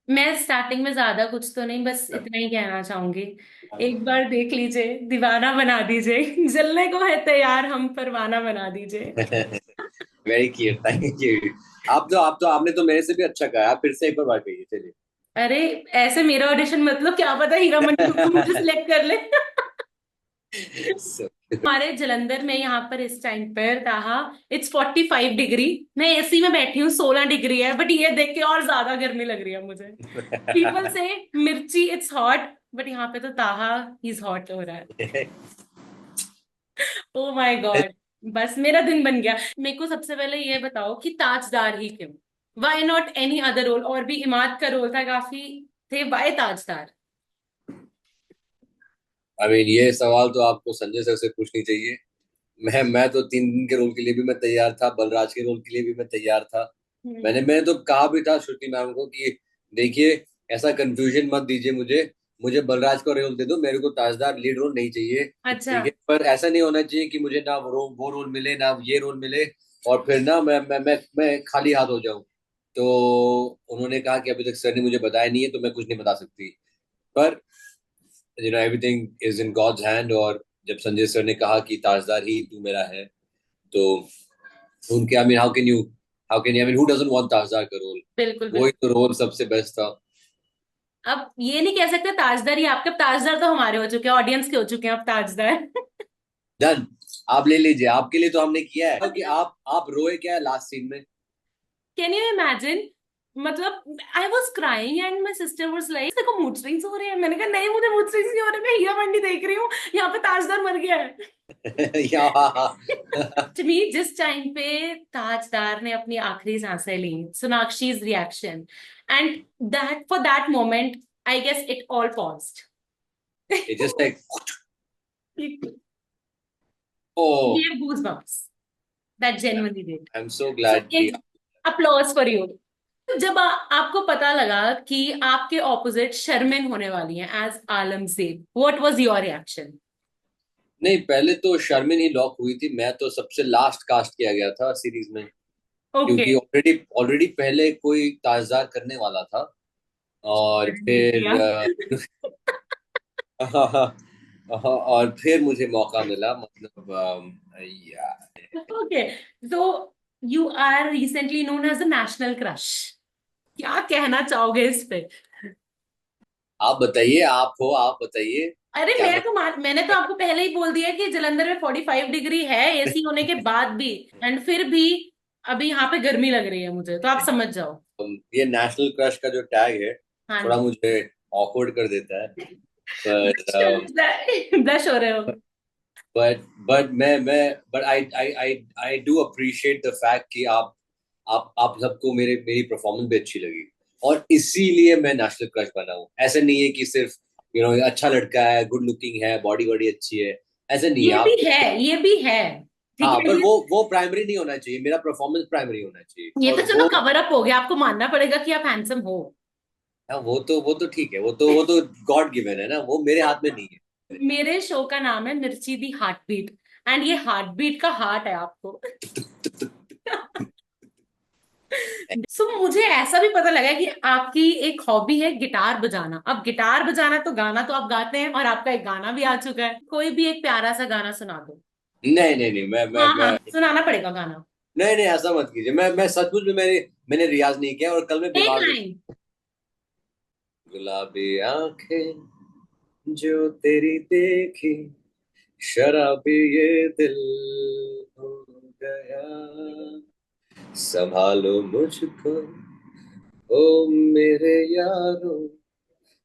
मैं स्टार्टिंग में ज्यादा कुछ तो नहीं, बस इतना ही कहना चाहूंगी। एक बार देख लीजिए, दीवाना बना दीजिए। जलने को है तैयार, हम परवाना बना दीजिए। Very cute, thank you. आप तो आपने तो मेरे से भी अच्छा कहा। आप फिर से एक और बार कहिए, चलिए। अरे, ऐसे मेरा ऑडिशन मतलब क्या पता हीरा मंडी को मुझे सिलेक्ट कर ले। So, हमारे जलंधर में यहाँ पर इस टाइम पर ताहा इट्स 45 डिग्री। मैं एसी में बैठी हूँ, 16 डिग्री है, बट ये देख के और ज्यादा गर्मी लग रही है मुझे। पीपल से मिर्ची इट्स हॉट, बट यहाँ पे तो ताहा इज हॉट हो रहा है। ओ माय गॉड। बस मेरा दिन बन गया। मेरे को सबसे पहले ये बताओ कि ताजदार ही क्यों? Why not any other role? और भी इमाद का रोल था काफी, थे, वाई ताजदार? आई मीन, ये सवाल तो आपको संजय सर से पूछनी चाहिए। मैं तो 3 दिन के रोल के लिए भी मैं तैयार था, बलराज के रोल के लिए भी मैं तैयार था। हम्म। मैंने तो कहा भी था श्रुति मैम को कि देखिए, ऐसा कंफ्यूजन मत दीजिए मुझे। मुझे बलराज का रोल दे दो, मेरे को ताजदार लीड रोल नहीं चाहिए। अच्छा। ठीक है, पर ऐसा नहीं होना चाहिए कि मुझे ना वो रोल मिले, ना ये रोल मिले, और फिर ना मैं खाली हाथ हो जाऊं। तो उन्होंने कहा कि अभी तक सर ने मुझे बताया नहीं है, तो मैं कुछ नहीं बता सकती। पर everything is in God's hand. और जब संजय सर ने कहा कि ताजदार ही तू मेरा है, तो उनके, I mean, how can you, I mean, who doesn't want Tajdar का रोल? बिल्कुल वही बिल्कुल। तो रोल सबसे बेस्ट था। अब ये नहीं कह सकते ताजदार ही आपके, अब ताजदार तो हमारे हो चुके हैं, ऑडियंस के हो चुके हैं अब ताजदार। डन। आप ले लीजिए, आपके लिए तो हमने किया है कि आप रोए क्या है लास्ट सीन में। Can you imagine? मतलब I was crying and my sister was like देखो मूड स्विंग्स हो रहे हैं। मैंने कहा नहीं, मुझे मूड स्विंग्स नहीं हो रहे, मैं हीरा मंडी देख रही हूँ, यहाँ पे ताजदार मर गया है। या To me, जिस टाइम पे ताजदार ने अपनी आखिरी सांसें ली, Sonakshi's reaction, and that for that moment, I guess it all paused. It just like, It oh, gave goosebumps. That genuinely did. I am so So, glad कि एक applause for you. जब आपको पता लगा कि आपके ऑपोजिट शर्मिन होने वाली हैं as Alamzeb, what was your reaction? नहीं, पहले तो शर्मिन ही लॉक हुई थी। मैं तो सबसे लास्ट कास्ट किया गया था सीरीज में, ओके। क्योंकि ऑलरेडी ऑलरेडी पहले कोई ताजदार करने वाला था। और नहीं किया। फिर और फिर मुझे मौका मिला, मतलब यार। ओके। तो you are recently known as a national crush. क्या कहना चाहोगे इस पे? आप बताइए, आप हो, आप बताइए। अरे क्या मैं मैं तो मैंने तो आपको पहले ही बोल दिया कि जलंधर में 45 डिग्री है, एसी होने के बाद भी, एंड फिर भी अभी यहाँ पे गर्मी लग रही है मुझे, तो आप समझ जाओ। ये नेशनल क्रश का जो टैग है, हाँ थोड़ा जी। मुझे ऑकवर्ड कर देता है। पर ब्लश हो रहे हो? बट मैं but I do appreciate the fact कि आप सबको मेरी परफॉर्मेंस भी अच्छी लगी, और इसीलिए मैं नेशनल क्रश बना हूँ। ऐसे नहीं है कि सिर्फ अच्छा लड़का है, गुड लुकिंग है, बॉडी बॉडी अच्छी है। ऐसे नहीं है ये भी आप। है, ये भी है। ठीक हाँ, है पर ये। वो प्राइमरी नहीं होना चाहिए, मेरा परफॉर्मेंस प्राइमरी होना चाहिए। ये और तो चलो वो, कवर अप हो गया, आपको मानना पड़ेगा कि आप हैंडसम हो। हाँ, वो तो ठीक है, वो तो गॉड गिवन है ना, वो मेरे हाथ में नहीं है। मेरे शो का नाम है मिर्ची दी हार्ट बीट, एंड ये हार्ट बीट का हार्ट है आपको। सो मुझे ऐसा भी पता लगा कि आपकी एक हॉबी है गिटार बजाना। अब गिटार बजाना तो गाना तो आप गाते हैं, और आपका एक गाना भी आ चुका है, कोई भी एक प्यारा सा गाना सुना दो। नहीं नहीं नहीं, हाँ हाँ, सुनाना पड़ेगा गाना। नहीं नहीं, ऐसा मत कीजिए। मैं सचमुच में, मैंने रियाज नहीं किया, और कल मैं एक बीमार भी लाइन। था। गुलाबी आंखें जो तेरी देखी, शराबी ये दिल हो गया, संभालो मुझको ओ मेरे यारो,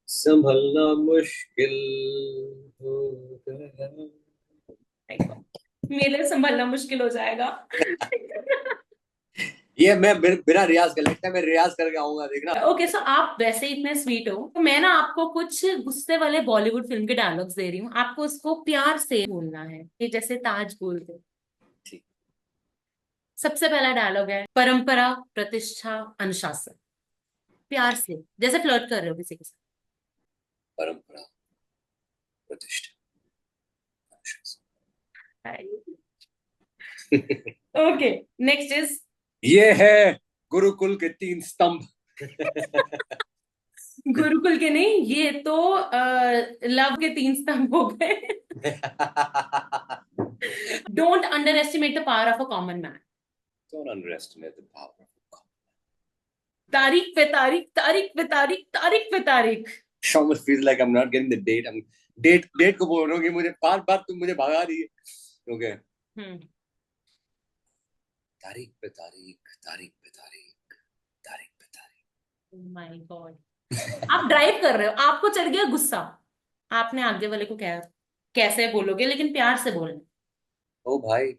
संभलना मुश्किल हो गया। मेरे लिए संभलना मुश्किल हो जाएगा। ये मैं बिना रियाज कर, लगता है मैं रियाज करके आऊंगा, देखना। ओके, सो आप वैसे ही इतने स्वीट हो, तो मैं ना आपको कुछ गुस्से वाले बॉलीवुड फिल्म के डायलॉग्स दे रही हूँ, आपको उसको प्यार से बोलना है, कि जैसे ताज बोलते। ठीक। सबसे पहला डायलॉग है, परंपरा, प्रतिष्ठा, अनुशासन। प्यार से, जैसे फ्लर्ट कर रहे हो किसी के परंपरा, प्रतिष्ठा, साथ। Okay, next is. ये है गुरुकुल के 3 स्तंभ। गुरुकुल के नहीं, ये तो लव के 3 स्तंभ हो गए। Don't under estimate the power of a common man. Don't underestimate the power of God. तारीख पे तारीख, तारीख पे तारीख, तारीख पे तारीख। I almost feel like I'm not getting the date. I'm date को बोल रहा हूँ कि मुझे बार बार तुम मुझे भगा रही है। ओके, हम्म। तारीख पे तारीख, तारीख पे तारीख, तारीख पे तारीख। माय गॉड, आप ड्राइव कर रहे हो, आपको चढ़ गया गुस्सा, आपने आगे वाले को क्या, कैसे बोलोगे, लेकिन प्यार से बोलना। ओ भाई,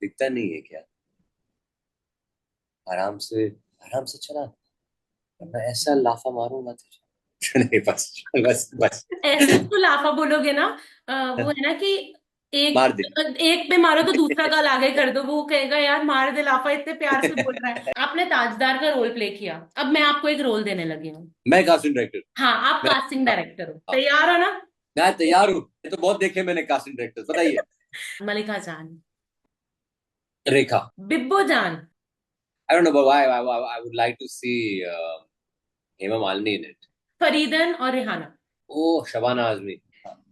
दिखता नहीं है क्या? आराम से चला, वरना ऐसा लाफा मारूंगा तुझे। नहीं, बस बस बस। ऐसे उसको लाफा बोलोगे ना, वो है ना कि मार एक दे। एक पे मारो तो दूसरा गाल आगे कर दो, वो कहेगा यार मार दे लाफा, इतने प्यार से बोल रहा है। आपने ताजदार का रोल प्ले किया, अब मैं आपको एक रोल देने लगी हूँ। मैं कास्टिंग डायरेक्टर। हाँ, आप मैं कास्टिंग हाँ, डायरेक्टर हो, हाँ, तैयार हो ना? मैं तैयार हूँ। ये तो बहुत देखे मैंने कास्टिंग डायरेक्टर, बताइए। मलिका जान, रेखा। बिब्बो जान, I don't know, but I would like to see Hema Malini in it. Fareedan और Rehana, Oh, Shabana Azmi,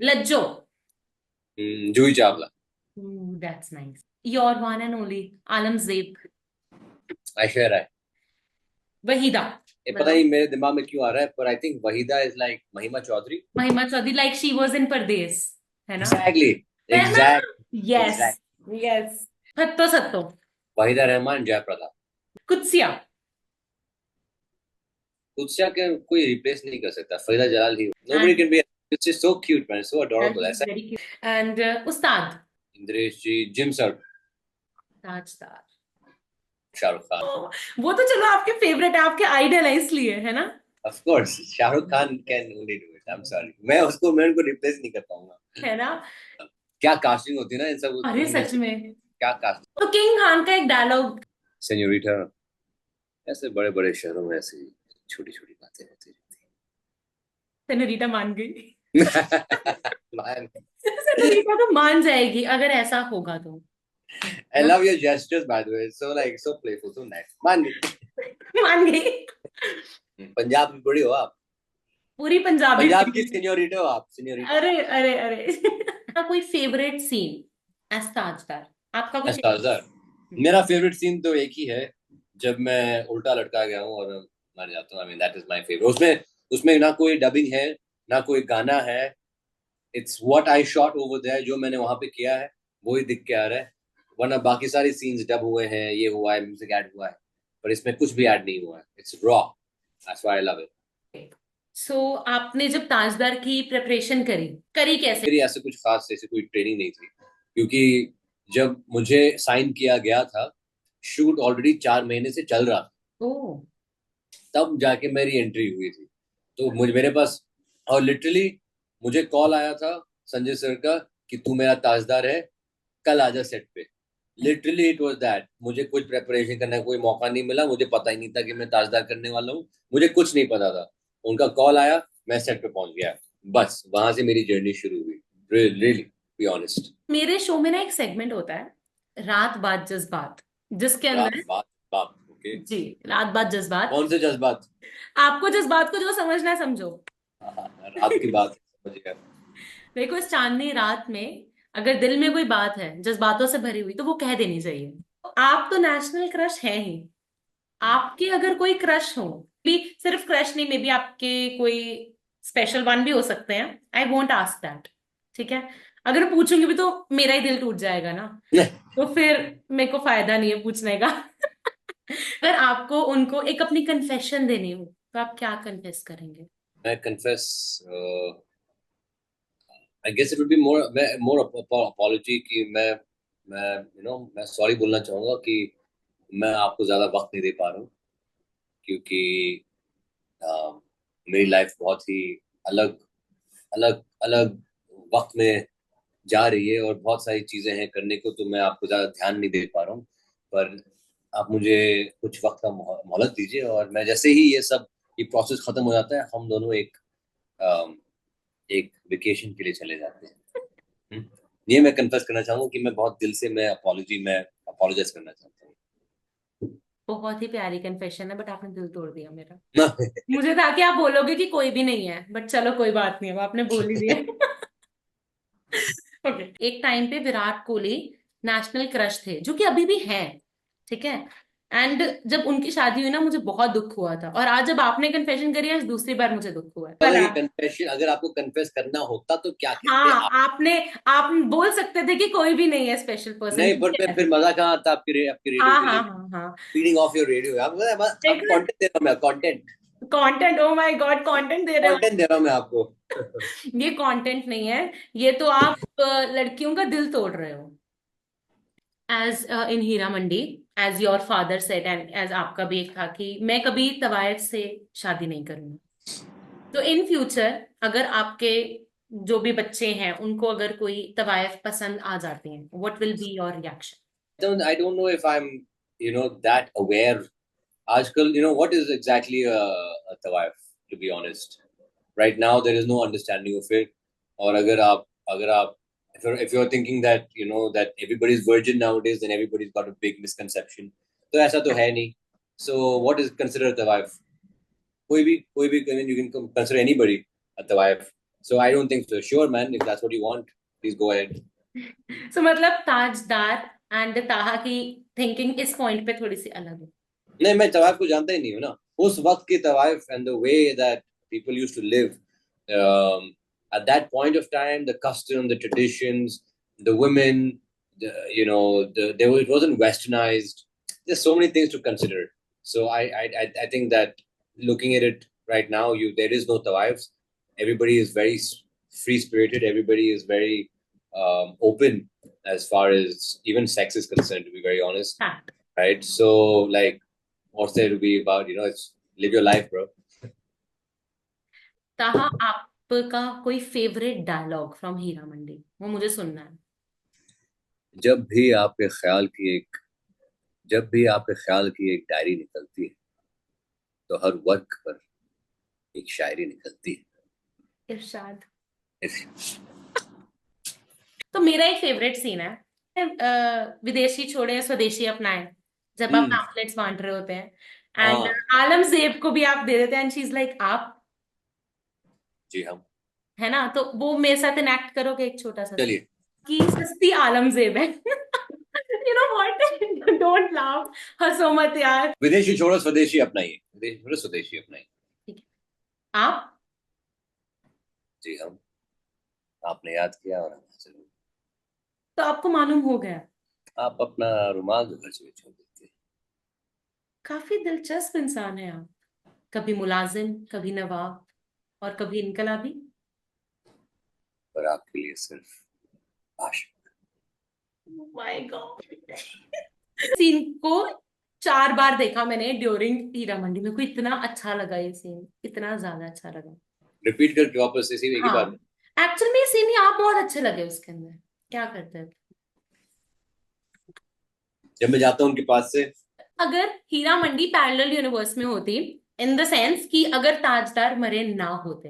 Lajjo, Juhi Chawla, that's nice, your one and only Alamzeb, Aishwarya Rai. Waheeda, ये पता बताओ। नहीं मेरे दिमाग में क्यों आ रहा है, पर I think Waheeda is like Mahima Chaudhry. Mahima Chaudhry, like she was in Pardes, है ना? एग्जैक्टली, है ना? Exact, yes, exact. Yes. Hatto Satto, Waheeda Rehman, Jayaprada. Qudsia, Qudsia के कोई रिप्लेस नहीं कर सकता, फरीदा जलाल ही। Nobody can be, it's just so cute man, so adorable ऐसा। Very cute, and Ustad, Indresh ji, gym sir, ताजदार। शाहरुख खान। ओ, वो तो चलो आपके फेवरेट है, आपके आइडल है इसलिए, है ना? Of course Shahrukh Khan can only do it, I am sorry, मैं उनको रिप्लेस नहीं कर पाऊंगा। है ना? क्या कास्टिंग होती है ना इन सब अरे उनमें सच से, में। क्या कास्टिंग। तो किंग खान का एक डायलॉग। सेन्योरिटा, ऐसे बड़े बड़े शहरों में ऐसी छोटी छोटी बातें होती सेनोरिटा मान गई। रहती है। सेनोरिटा तो मान जाएगी अगर ऐसा होगा तो, I है ना? love your gestures by the way, it's so like so playful, so nice। मान गई। मान गई। पंजाब की बड़ी हो आप, पूरी पंजाबी पंजाब की बनी। सीनियोरिटा हो आप, सीनियोरिटा। अरे अरे अरे। आपका कोई फेवरेट सीन एज ताजदार, आपका कुछ? सर, मेरा फेवरेट सीन तो एक ही है, जब मैं उल्टा लटका गया हूँ और मर जाता हूँ। I mean that is my favourite. उसमें उसमें ना कोई डबिंग है, ना कोई गाना है। It's what I shot over there, जो मैंने वहां पे किया है वही दिख के आ रहा है। वरना बाकी सारी सीन्स डब हुए हैं, ये हुआ है, म्यूजिक ऐड हुआ है, पर इसमें कुछ भी ऐड नहीं हुआ है। It's raw, that's why I love it. So आपने जब ताजदार की प्रिपरेशन करी, करी कैसे? मेरी ऐसे कुछ खास ऐसे कोई ट्रेनिंग नहीं थी, क्योंकि जब मुझे साइन किया गया था, शूट ऑलरेडी 4 महीने से चल रहा था, ओ, तब जाके मेरी एंट्री हुई थी। तो मुझे मेरे पास, और लिटरली मुझे कॉल आया था संजय सर का कि तू मेरा ताजदार है, कल आजा सेट पे। Literally it was that. मुझे कुछ प्रेपरेशन करने का कोई मौका नहीं मिला, मुझे पता ही नहीं था कि मैं ताजदार करने वाला हूँ, मुझे कुछ नहीं पता था। उनका कॉल आया, मैं सेट पे पहुंच गया, बस वहां से मेरी जर्नी शुरू हुई। Really, be honest. मेरे शो में ना एक सेगमेंट होता है, रात बात जज्बात, जिसके रात अंदर, बात बाप, ओके। जी, रात बात जज्बात। कौन से जज्बात? आपको जज्बात को जो समझना है समझो। रात की बात समझ गया। देखो, इस चांदनी रात में अगर दिल में कोई बात है जज्बातों से भरी हुई, तो वो कह देनी चाहिए। आप तो नेशनल क्रश हैं ही, आपके अगर कोई क्रश हो, भी सिर्फ क्रश नहीं, मे बी आपके कोई स्पेशल वन भी हो सकते हैं, आई वोंट आस्क दैट, ठीक है? अगर पूछूंगी भी तो मेरा ही दिल टूट जाएगा ना, तो फिर मेरे को फायदा नहीं है पूछने का। अगर आपको उनको एक अपनी कन्फेशन देनी हो, तो आप क्या कन्फेस करेंगे? मैं confess, I guess it would be more apology कि मैं सॉरी बोलना चाहूंगा कि मैं आपको ज्यादा वक्त नहीं दे पा रहा हूँ, क्योंकि मेरी लाइफ बहुत ही अलग अलग अलग वक्त में जा रही है, और बहुत सारी चीजें हैं करने को, तो मैं आपको ज्यादा ध्यान नहीं दे पा रहा हूँ। पर आप मुझे कुछ वक्त का मोहलत दीजिए, और मैं जैसे ही ये प्रोसेस खत्म हो जाता है, हम दोनों अम, एक वेकेशन के लिए चले जाते हैं। हम्म? ये मैं कन्फेस करना चाहूंगा कि मैं बहुत दिल से मैं अपोलोजाइज करना चाहता हूँ। बहुत ही प्यारी कन्फेशन है, बट आपने दिल तोड़ दिया मेरा। ना। मुझे था कि आप बोलोगे कि कोई भी नहीं है, बट चलो कोई बात नहीं, अब आपने बोल ही दिया। ओके। एक टाइम पे विराट कोहली नेशनल क्रश थे, जो कि अभी भी हैं, ठीक है। एंड जब उनकी शादी हुई ना, मुझे बहुत दुख हुआ था, और आज जब आपने कन्फेशन करी, आज दूसरी बार मुझे दुख हुआ है मतलब भला। ये कन्फेशन अगर आपको कन्फेस करना होता तो क्या कहते हाँ, आप? आपने, आप बोल सकते थे कि कोई भी नहीं है स्पेशल पर्सन, नहीं, पर ठीक है। फिर मजा कहाँ आता आपकी रेडियो हाँ के हाँ लिए? हाँ हाँ। Feeding off your radio. अब देखो, कंटेंट दे रहा हूँ मैं, content content, oh my god, content दे रहे हो। कंटेंट दे रहा हूँ मैं आपको। ये कंटेंट नहीं है, ये तो आप लड़कियों का दिल तोड़ रहे हो। As in Heera Mandi, as your father said, and as आपका भी एक था कि मैं कभी तवायफ से शादी नहीं करूंगी। तो इन फ्यूचर अगर आपके जो भी बच्चे हैं, उनको अगर कोई तवायफ पसंद आ जाती हैं, what will be your reaction? I don't know if I'm, that aware. Aajkal, what is exactly a tawaf, to be honest. Right now, there is no understanding of it. और अगर आप if you're thinking that that everybody's virgin nowadays, then everybody's got a big misconception. तो ऐसा तो है नहीं. So what is considered tawaf? कोई भी I mean, you can consider anybody a tawaf. So I don't think so. Sure, man. If that's what you want, please go ahead. सो मतलब ताजदार and ताहा की थिंकिंग इस पॉइंट पे थोड़ी सी अलग है। नहीं, मैं तवाइफ को जानता ही नहीं हूँ ना। उस वक्त की तवाइफ and the way that people used to live at that point of time, the custom, the traditions, the women, it wasn't westernized. There's so many things to consider. So I think that looking at it right now, there is no tawaifs. Everybody is very free spirited. Everybody is very open as far as even sex is concerned. To be very honest, हाँ। right? So like what's there to be about? It's live your life, bro. ताहा, आपका कोई favourite dialogue from Heera Mandi, वो मुझे सुनना है। जब भी आपके ख्याल की एक जब भी आपके ख्याल की एक डायरी निकलती है, तो हर वर्क पर एक शायरी निकलती इरशाद। है। तो मेरा एक फेवरेट सीन है, विदेशी छोड़े स्वदेशी अपनाए, जब आप हम्म। पैम्फलेट्स बांट रहे होते हैं, एंड हाँ आलम जेब को भी आप दे देते हैं, एंड शी इज लाइक आप, जी, हम है ना, तो वो मेरे साथ इनएक्ट करोगे एक छोटा सा चलिए। कि सस्ती आलम जेब है। You know what, don't laugh, हंसो मत यार। विदेशी छोड़ो स्वदेशी अपनाइए, विदेशी छोड़ो स्वदेशी अपनाइए। ठीक है, आप, जी, हम। आपने याद किया और हम हाजिर हुए। तो आपको मालूम हो गया। आप अपना रुमाल जो घर से छोड़ देते हैं। काफी दिलचस्प इंसान है आप, कभी मुलाजिम, कभी नवाब, और कभी इनकलाबी। पर आपके लिए सिर्फ भाषण। My God. सीन को 4 बार देखा मैंने ड्यूरिंग हीरा मंडी, मेरे को इतना अच्छा लगा ये सीन, इतना ज्यादा अच्छा लगा। रिपीट करके वापस इसी एक ही हाँ, बार में। एक्चुअल में ये सीन ही आप बहुत अच्छे लगे उसके अंदर, क्या करते हैं। जब मैं जाता हूँ उनके पास से। अगर हीरा मंडी पैरेलल यूनिवर्स में होती, इन द सेंस कि अगर ताजदार मरे ना होते,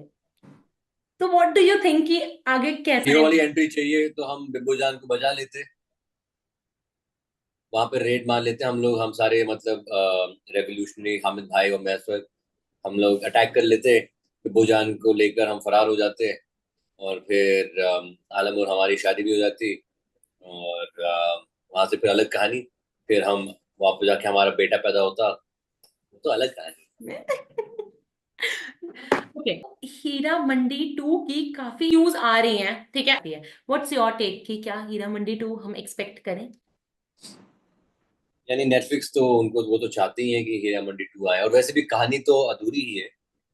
तो व्हाट डू यू थिंक कि आगे कैसा हीरो है। वाली एंट्री चाहिए तो हम बिब्बू जान को बजा लेते। वहां पे रेड मार लेते हम लोग, हम सारे मतलब रेवोल्यूशनरी हामिद भाई और मैं, इस वक्त हम लोग अटैक कर लेते। बिब्बू जान को लेकर हम फरार हो जाते। और फिर आलम और हमारी शादी भी हो जाती। और वहां से फिर अलग कहानी। फिर हम वहां पे जाके हमारा बेटा पैदा होता। तो अलग कहानी। ओके। हीरा मंडी 2 की काफी न्यूज आ रही हैं, ठीक है, व्हाट्स योर टेक कि क्या हीरा मंडी 2 हम एक्सपेक्ट करें? यानी नेटफ्लिक्स तो उनको वो तो चाहते ही है कि हीरा मंडी 2 आए, और वैसे भी कहानी तो अधूरी ही है।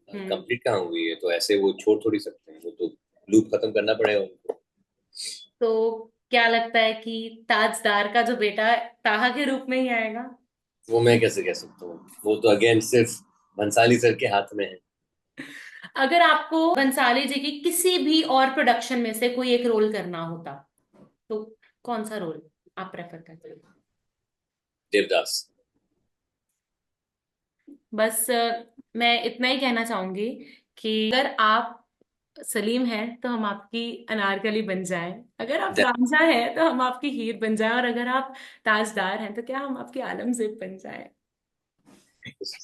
हम्म। कंप्लीट कहाँ हुई है, तो ऐसे वो छोड़ थोड़ी सकते हैं, वो तो लूप खत्म करना पड़ेगा उनको। तो क्या लगता है कि ताजदार का जो बेटा है, ताहा के रूप में ही आएगा? वो मैं कैसे कह सकता हूँ, वो तो अगेन सिर्फ भंसाली सर के हाथ में है। अगर आपको बंसाली जी की किसी भी और प्रोडक्शन में से कोई एक रोल करना होता, तो कौन सा रोल आप प्रेफर करते हो? देवदास। बस मैं इतना ही कहना चाहूंगी कि अगर आप सलीम हैं तो हम आपकी अनारकली बन जाएं, अगर आप रांझा हैं तो हम आपकी हीर बन जाएं, और अगर आप ताजदार हैं तो क्या हम आपकी आलमगीर बन जाएं?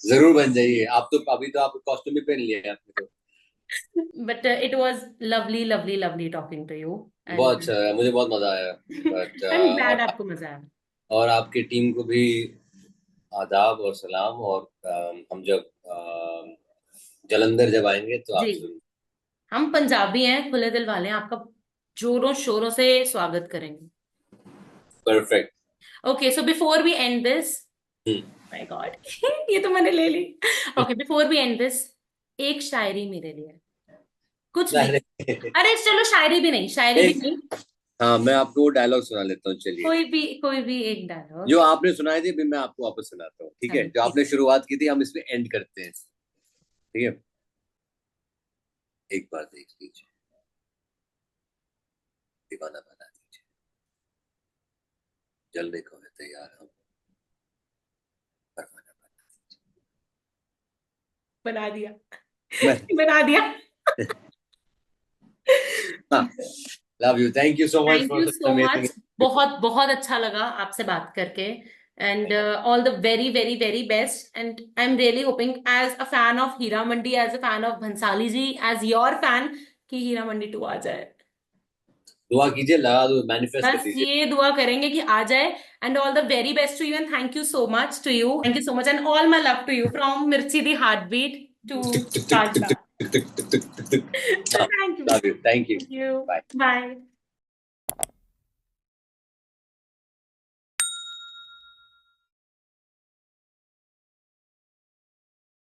जरूर बन जाइए। आप तो अभी तो आप कॉस्ट्यूम भी पहन लिया है आपने तो। But it was lovely, lovely, lovely talking to you. बहुत And अच्छा है, मुझे बहुत मजा आया। बट I'm glad आपको मजा आया. और आपकी टीम को भी आदाब और सलाम। और हम जब जलंधर जब आएंगे तो जी, आपसे जरूर। हम पंजाबी हैं, खुले दिल वाले हैं, आपका जोरों शोरों से स्वागत करेंगे. Perfect. Okay, so before we end this, my God, ये तो मैंने ले ली. Okay, before we end this, एक शायरी मेरे लिए, कुछ भी. अरे अरे चलो, शायरी भी नहीं, शायरी भी एक, नहीं. हाँ मैं आपको वो डायलॉग सुना लेता हूँ, चलिए। कोई भी एक जो डायलॉग. आपने सुनाई थी अभी मैं आपको वापस सुनाता हूँ, ठीक है? चलो जो ठीक. आपने शुरुआत की थी हम इसमें एंड करते हैं, ठीक है? एक बार देख लीजिए, दीवाना बना दीजिए, जलने को है तैयार हम, परवाना बना बना दिया. दीजिए। बना दिया. हाँ, love you, thank you so much thank for you such so amazing. Much. बहुत बहुत अच्छा लगा आपसे बात करके. And all the very very very best. And I am really hoping, as a fan of Heera Mandi, as a fan of Bhansali ji, as your fan, कि हीरा मंडी 2 आ जाए. दुआ कीजिए, लगा दो, मैनिफेस्ट कर बस दीजिए। ये दुआ करेंगे कि आ जाए. And all the very best to you, and thank you so much to you. Thank you so much, and all my love to you, from Mirchi the heart beat to Rajda. Love Thank you. You, thank you. Thank you. Bye. Bye.